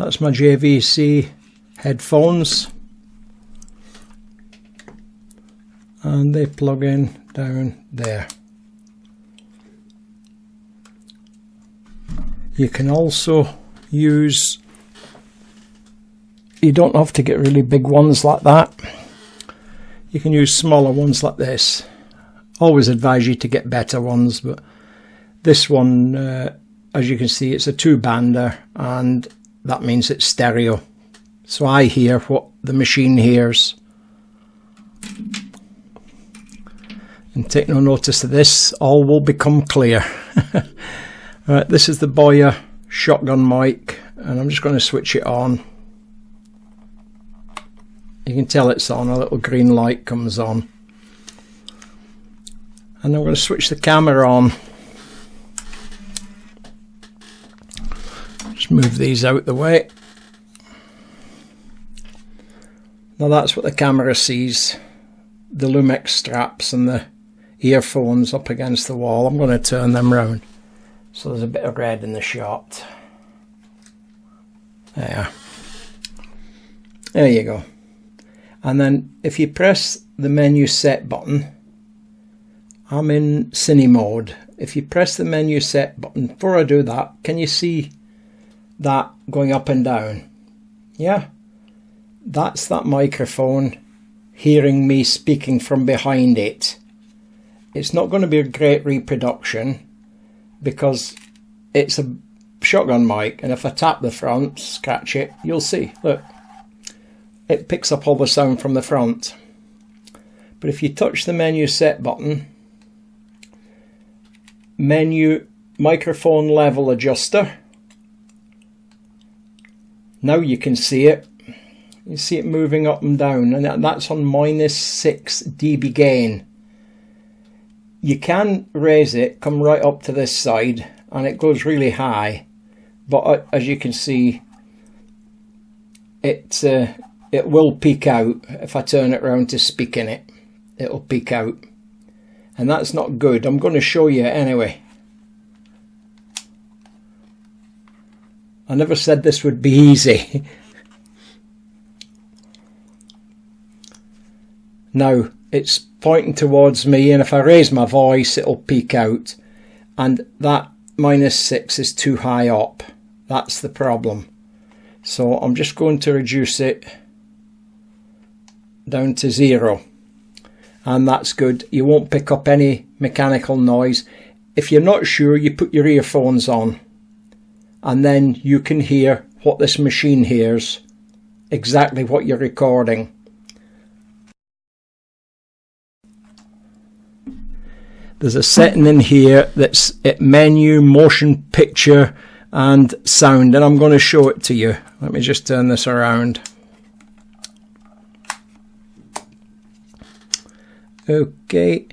That's my JVC headphones, and they plug in down there. You can also use, you don't have to get really big ones like that. You can use smaller ones like this. Always advise you to get better ones, but this one, as you can see, it's a 2-bander, and that means it's stereo. So I hear what the machine hears. And take no notice of this, all will become clear. Right, this is the Beyer shotgun mic, and I'm just going to switch it on. You can tell it's on, a little green light comes on. And I'm going to switch the camera on. Just move these out the way. Now that's what the camera sees. The Lumix straps and the earphones up against the wall. I'm going to turn them round so there's a bit of red in the shot. There you go. And then if you press the menu set button, I'm in cine mode. If you press the menu set button, before I do that, can you see that going up and down? Yeah, that's that microphone hearing me speaking from behind it. It's not going to be a great reproduction because it's a shotgun mic, and if I tap the front, scratch it, you'll see, look, it picks up all the sound from the front. But if you touch the menu set button, menu microphone level adjuster, now you can see it. You see it moving up and down, and that's on -6 dB gain. You can raise it, come right up to this side, and it goes really high. But as you can see, it will peak out. If I turn it around to speak in it, it'll peak out. And that's not good. I'm going to show you anyway. I never said this would be easy. Now it's pointing towards me, and if I raise my voice it'll peak out, and that -6 is too high up. That's the problem. So I'm just going to reduce it down to 0, and that's good. You won't pick up any mechanical noise. If you're not sure, you put your earphones on, and then you can hear what this machine hears, exactly what you're recording. There's a setting in here that's at menu, motion picture and sound, and I'm going to show it to you. Let me just turn this around. Okay,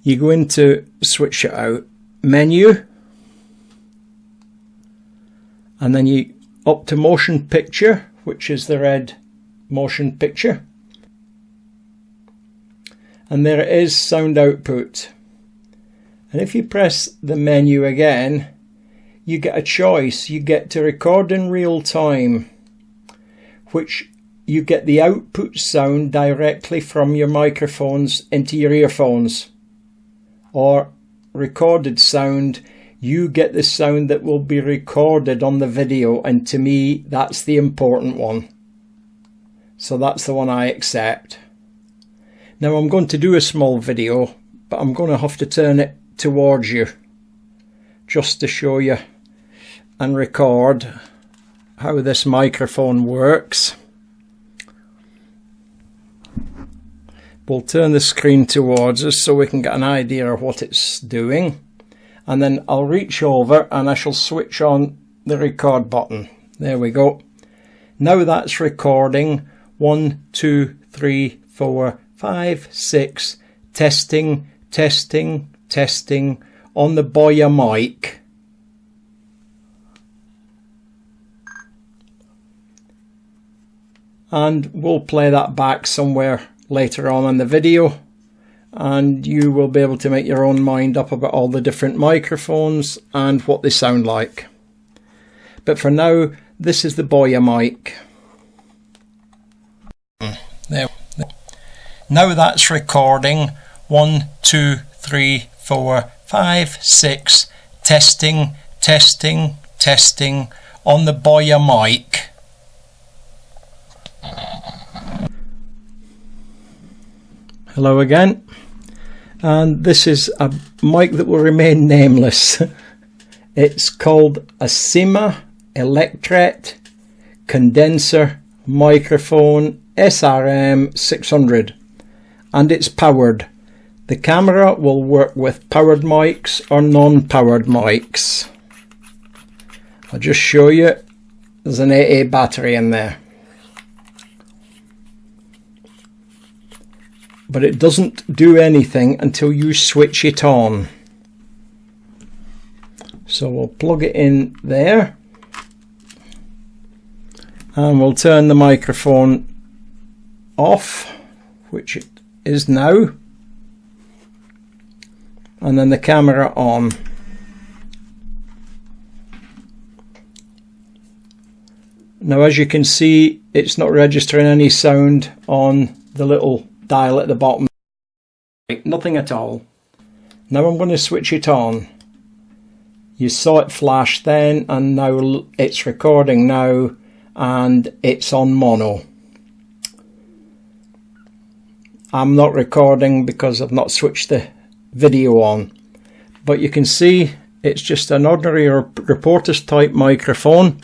you go into switch it out, menu, and then you up to motion picture, which is the red motion picture. And there it is, sound output. And if you press the menu again, you get a choice. You get to record in real time, which you get the output sound directly from your microphones into your earphones. Or recorded sound, you get the sound that will be recorded on the video, and to me that's the important one. So that's the one I accept. Now I'm going to do a small video, but I'm going to have to turn it towards you just to show you and record how this microphone works. We'll turn the screen towards us so we can get an idea of what it's doing, and then I'll reach over and I shall switch on the record button. There we go. Now that's recording 1, 2, 3, 4, 5, 6, testing, testing, testing on the Beyer mic. And we'll play that back somewhere later on in the video, and you will be able to make your own mind up about all the different microphones and what they sound like. But for now, this is the Beyer mic. There. Now that's recording. 1, 2, 3, 4, 5, 6. Testing, testing, testing on the Beyer mic. Hello again. And this is a mic that will remain nameless. It's called a Sima Electret Condenser Microphone SRM 600, and it's powered. The camera will work with powered mics or non-powered mics. I'll just show you. There's an AA battery in there, but it doesn't do anything until you switch it on. So we'll plug it in there and we'll turn the microphone off, which it is now, and then the camera on. Now, as you can see, it's not registering any sound on the little dial at the bottom. Nothing at all. Now I'm going to switch it on. You saw it flash then, and now it's recording now, and it's on mono. I'm not recording because I've not switched the video on, but you can see it's just an ordinary reporter's type microphone.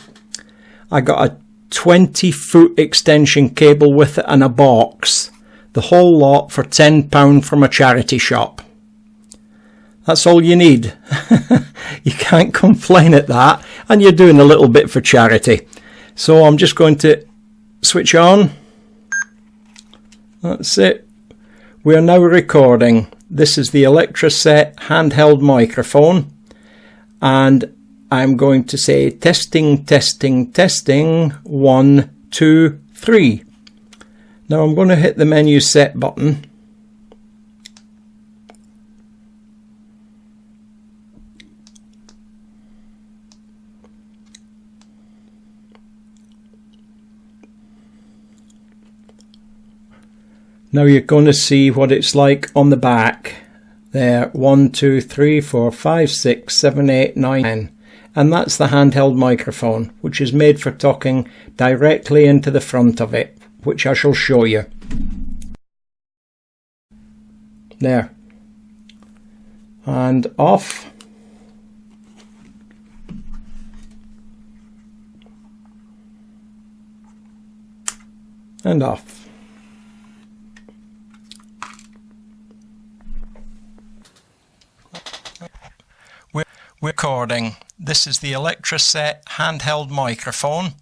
I got a 20-foot extension cable with it and a box, the whole lot for £10 from a charity shop. That's all you need. You can't complain at that, and you're doing a little bit for charity. So I'm just going to switch on. That's it. We are now recording. This is the Electret handheld microphone, and I'm going to say testing, testing, testing, 1, 2, 3. Now I'm going to hit the menu set button. Now you're going to see what it's like on the back. There, 1, 2, 3, 4, 5, 6, 7, 8, 9, 10. And that's the handheld microphone, which is made for talking directly into the front of it, which I shall show you. There. And off. And off. We're recording. This is the Electret handheld microphone,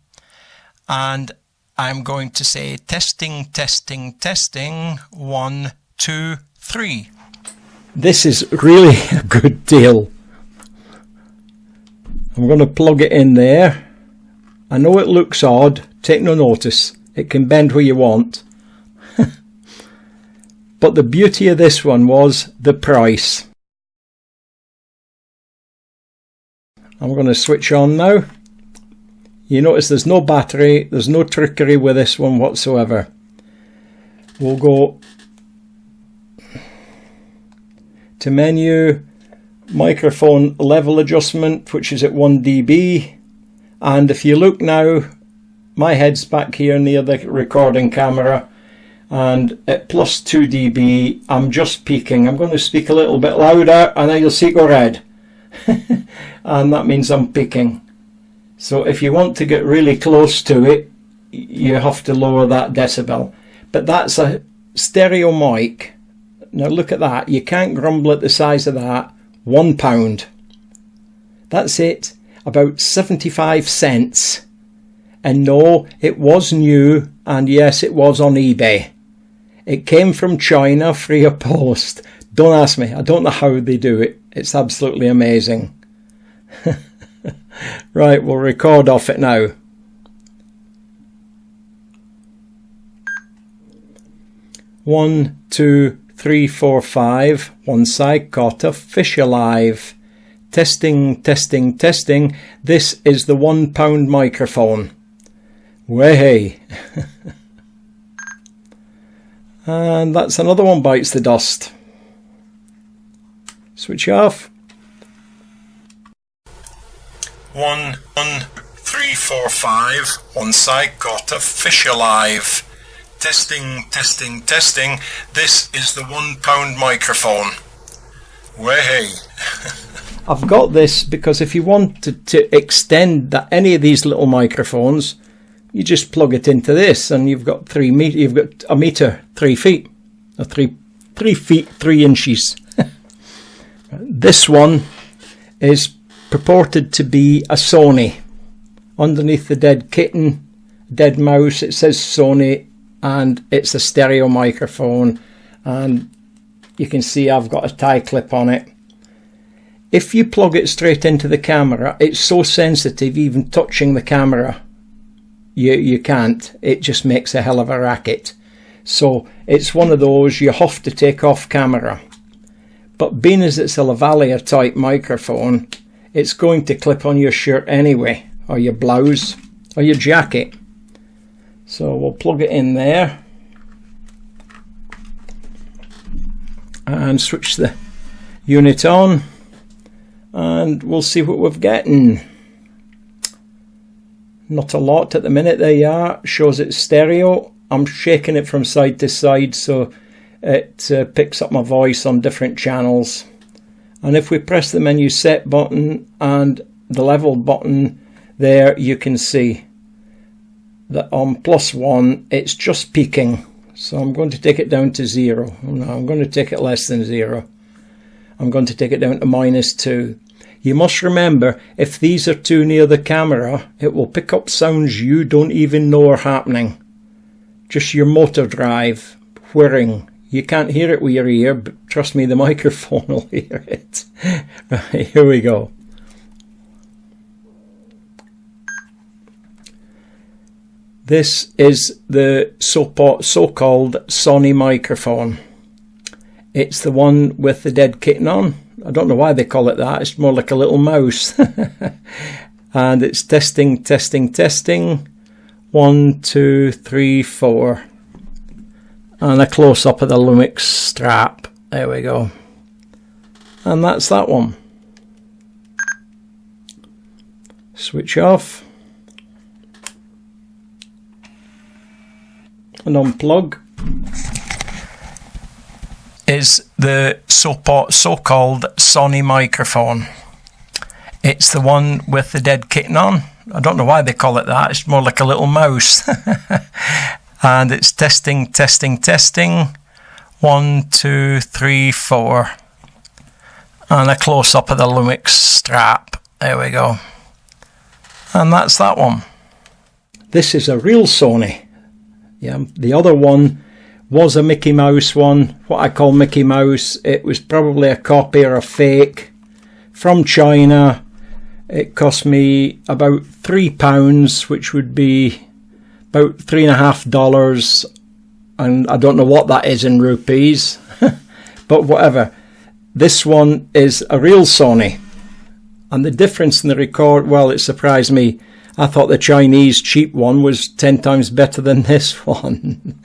and I'm going to say testing, testing, testing, 1, 2, 3. This is really a good deal. I'm going to plug it in there. I know it looks odd, take no notice. It can bend where you want. But the beauty of this one was the price. I'm going to switch on now. You notice there's no battery, there's no trickery with this one whatsoever. We'll go to menu, microphone level adjustment, which is at 1 dB. And if you look now, my head's back here near the recording camera, and at plus 2 dB, I'm just peaking. I'm going to speak a little bit louder, and then you'll see it go red. And that means I'm peaking. So if you want to get really close to it, you have to lower that decibel. But that's a stereo mic. Now look at that. You can't grumble at the size of that. £1. That's it. About 75 cents. And no, it was new, and yes, it was on eBay. It came from China, free of post. Don't ask me. I don't know how they do it. It's absolutely amazing. Right, we'll record off it now. One, 2, 3, 4, 5. One side cut off. Fish alive. Testing, testing, testing. This is the £1 microphone. Way. And that's another one bites the dust. Switch off. 1, 3, 4, 5. Once I got a fish alive. Testing, testing, testing. This is the £1 microphone. Way. I've got this because if you wanted to extend any of these little microphones, you just plug it into this, and you've got 3 meter. You've got a meter, 3 feet, or 3 feet 3 inches. This one is purported to be a Sony. Underneath the dead kitten, dead mouse, it says Sony, and it's a stereo microphone. And you can see I've got a tie clip on it. If you plug it straight into the camera, it's so sensitive, even touching the camera, you can't. It just makes a hell of a racket. So it's one of those you have to take off camera. But being as it's a lavalier type microphone, it's going to clip on your shirt anyway, or your blouse, or your jacket. So we'll plug it in there and switch the unit on, and we'll see what we're getting. Not a lot at the minute. There you are. Shows it's stereo. I'm shaking it from side to side so it picks up my voice on different channels. And if we press the menu set button and the level button there, you can see that on +1 it's just peaking. So I'm going to take it down to 0. No, I'm going to take it less than 0. I'm going to take it down to -2. You must remember, if these are too near the camera, it will pick up sounds you don't even know are happening. Just your motor drive whirring. You can't hear it with your ear, but trust me, the microphone will hear it. Right, here we go. This is the so-called Sony microphone. It's the one with the dead kitten on. I don't know why they call it that. It's more like a little mouse. And it's testing, testing, testing. 1, 2, 3, 4. And a close-up of the Lumix strap. There we go. And that's that one. Switch off. And unplug. Is the so-called Sony microphone. It's the one with the dead kitten on. I don't know why they call it that. It's more like a little mouse. And it's testing, testing, testing. 1, 2, 3, 4. And a close-up of the Lumix strap. There we go. And that's that one. This is a real Sony. Yeah, the other one was a Mickey Mouse one. What I call Mickey Mouse. It was probably a copy or a fake from China. It cost me about £3, which would be about $3.50, and I don't know what that is in rupees, but whatever. This one is a real Sony, and the difference in the record, well, it surprised me. I thought the Chinese cheap one was 10 times better than this one.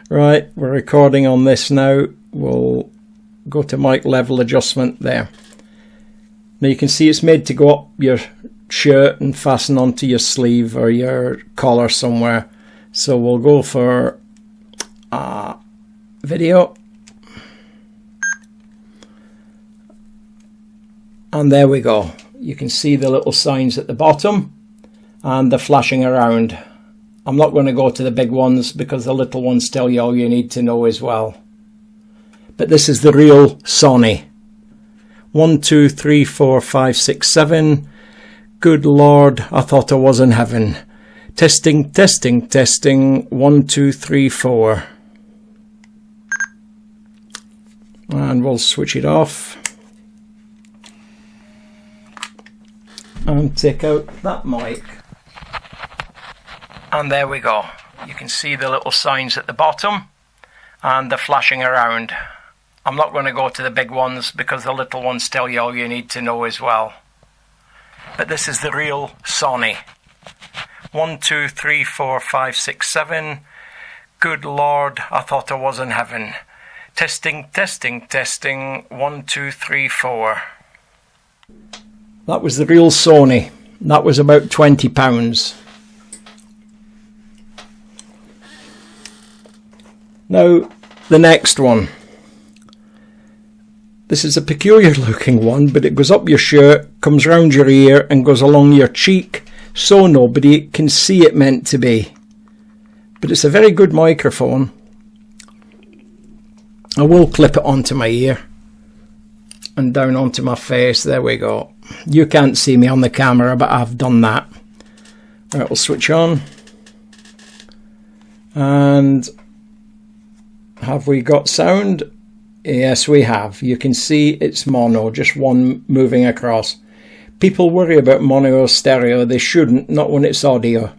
Right, we're recording on this now. We'll go to mic level adjustment there. Now you can see it's made to go up your shirt and fasten onto your sleeve or your collar somewhere. So we'll go for video. And there we go. You can see the little signs at the bottom and the flashing around. I'm not going to go to the big ones because the little ones tell you all you need to know as well. But this is the real Sony. 1, 2, 3, 4, 5, 6, 7. Good Lord, I thought I was in heaven. Testing, testing, testing. 1, 2, 3, 4. And we'll switch it off. And take out that mic. And there we go. You can see the little signs at the bottom and the flashing around. I'm not going to go to the big ones because the little ones tell you all you need to know as well. But this is the real Sony. 1, 2, 3, 4, 5, 6, 7. Good Lord, I thought I was in heaven. Testing, testing, testing. 1, 2, 3, 4. That was the real Sony. That was about £20. Now, the next one. This is a peculiar looking one, but it goes up your shirt, comes round your ear and goes along your cheek, so nobody can see it meant to be. But it's a very good microphone. I will clip it onto my ear and down onto my face. There we go. You can't see me on the camera, but I've done that. Right, we'll switch on. And have we got sound? Yes, we have. You can see it's mono, just one moving across. People worry about mono or stereo. They shouldn't, not when it's audio.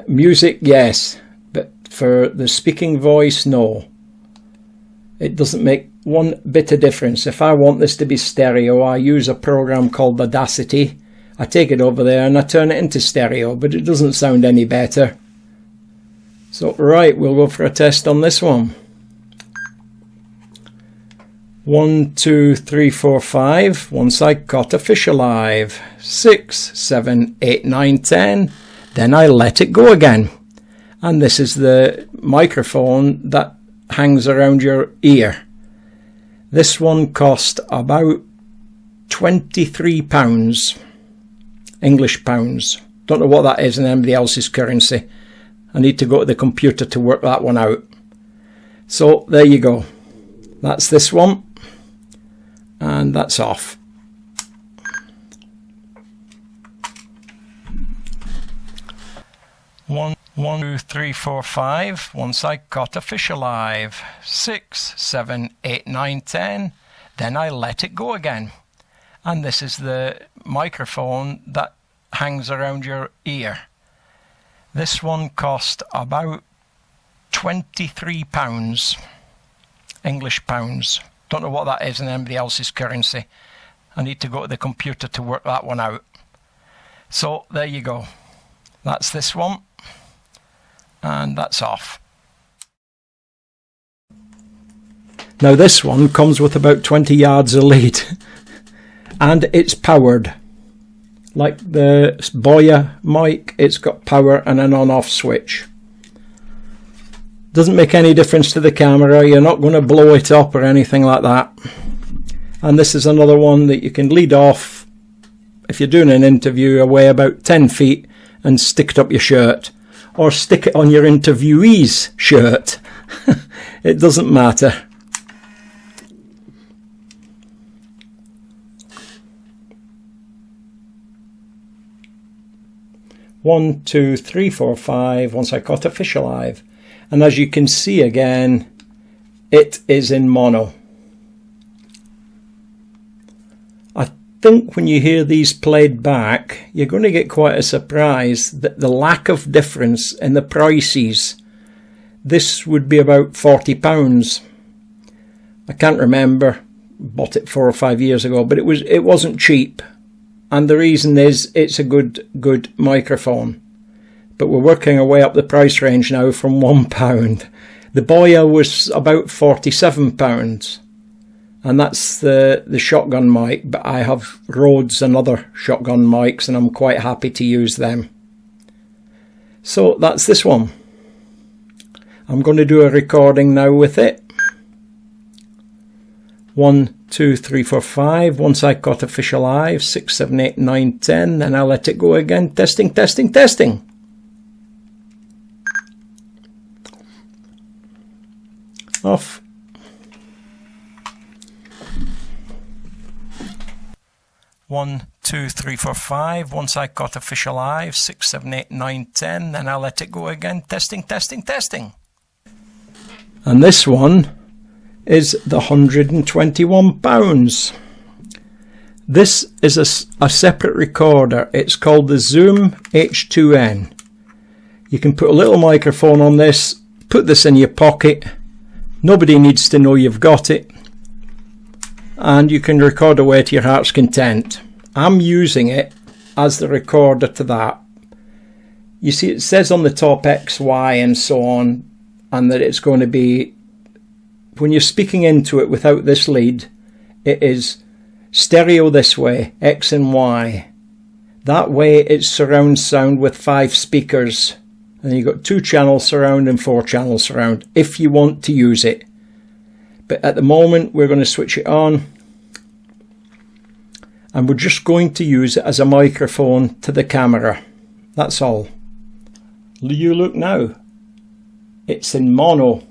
Music, yes, but for the speaking voice, no. It doesn't make one bit of difference. If I want this to be stereo, I use a program called Audacity. I take it over there and I turn it into stereo, but it doesn't sound any better. So, right, we'll go for a test on this one. 1, 2, 3, 4, 5. Once I got a fish alive. 6, 7, 8, 9, 10. Then I let it go again. And this is the microphone that hangs around your ear. This one cost about £23. English pounds. Don't know what that is in anybody else's currency. I need to go to the computer to work that one out. So there you go. That's this one. And that's off. One, 2, 3, 4, 5. Once I caught a fish alive. 6, 7, 8, 9, 10. Then I let it go again. And this is the microphone that hangs around your ear. This one cost about £23. English pounds. Don't know what that is in anybody else's currency. I need to go to the computer to work that one out. So there you go. That's this one. And that's off. Now this one comes with about 20 yards of lead. And it's powered. Like the Beyer mic, it's got power and an on-off switch. Doesn't make any difference to the camera. You're not going to blow it up or anything like that. And this is another one that you can lead off if you're doing an interview away about 10 feet and stick it up your shirt. Or stick it on your interviewee's shirt. It doesn't matter. One, 2, 3, 4, 5. Once I caught a fish alive. And as you can see again, it is in mono. I think when you hear these played back, you're going to get quite a surprise that the lack of difference in the prices. This would be about £40. I can't remember. Bought it 4 or 5 years ago, but it wasn't cheap. And the reason is it's a good microphone. But we're working our way up the price range now from £1. The Beyer was about £47. And that's the shotgun mic. But I have Rhodes and other shotgun mics and I'm quite happy to use them. So that's this one. I'm going to do a recording now with it. 1, 2, 3, 4, 5. Once I caught a fish alive. 6, 7, 8, 9, 10. Then I let it go again. Testing, testing, testing. Off. One, 2, 3, 4, 5. Once I caught a fish alive. 6, 7, 8, 9, 10. Then I let it go again. Testing, testing, testing. And this one is the £121. This is a separate recorder. It's called the ZOOM H2N. You can put a little microphone on this, put this in your pocket, Nobody needs to know you've got it, and you can record away to your heart's content. I'm using it as the recorder to that. You see, it says on the top X, Y and so on, and that it's going to be, when you're speaking into it without this lead, it is stereo this way, X and Y. That way it's surround sound with 5 speakers, and you've got 2 channels surround and 4 channels surround if you want to use it. But at the moment we're going to switch it on, and we're just going to use it as a microphone to the camera. That's all. You look now, it's in mono.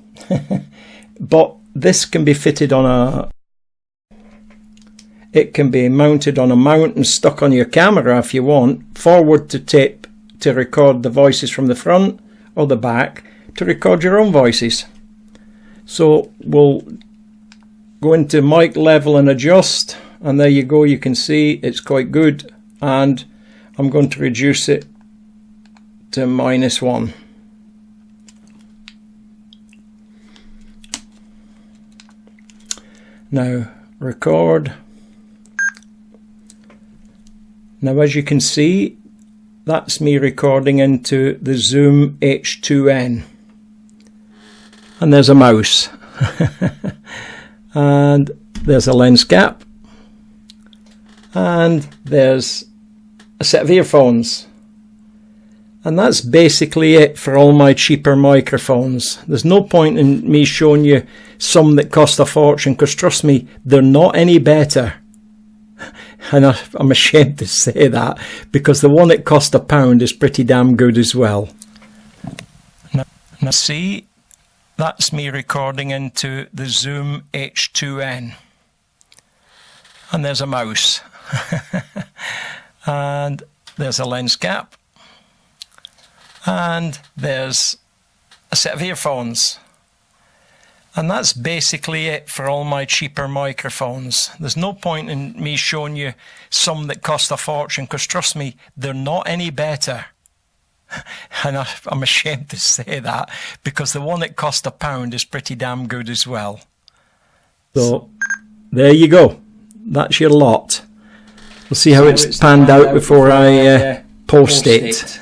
But this can be fitted on a, it can be mounted on a mount and stuck on your camera if you want, forward to tape to record the voices from the front, or the back to record your own voices. So we'll go into mic level and adjust, and there you go, you can see it's quite good, and I'm going to reduce it to -1. Now record. Now as you can see, that's me recording into the ZOOM H2N, and there's a mouse and there's a lens cap, and there's a set of earphones. And that's basically it for all my cheaper microphones. There's no point in me showing you some that cost a fortune, because trust me, they're not any better. And I'm ashamed to say that, because the one that cost £1 is pretty damn good as well. Now see, that's me recording into the ZOOM H2N. And there's a mouse. And there's a lens cap. And there's a set of earphones. And that's basically it for all my cheaper microphones. There's no point in me showing you some that cost a fortune, because trust me, they're not any better. And I'm ashamed to say that, because the one that cost £1 is pretty damn good as well. So there you go. That's your lot. We'll see how it's panned out before I post it.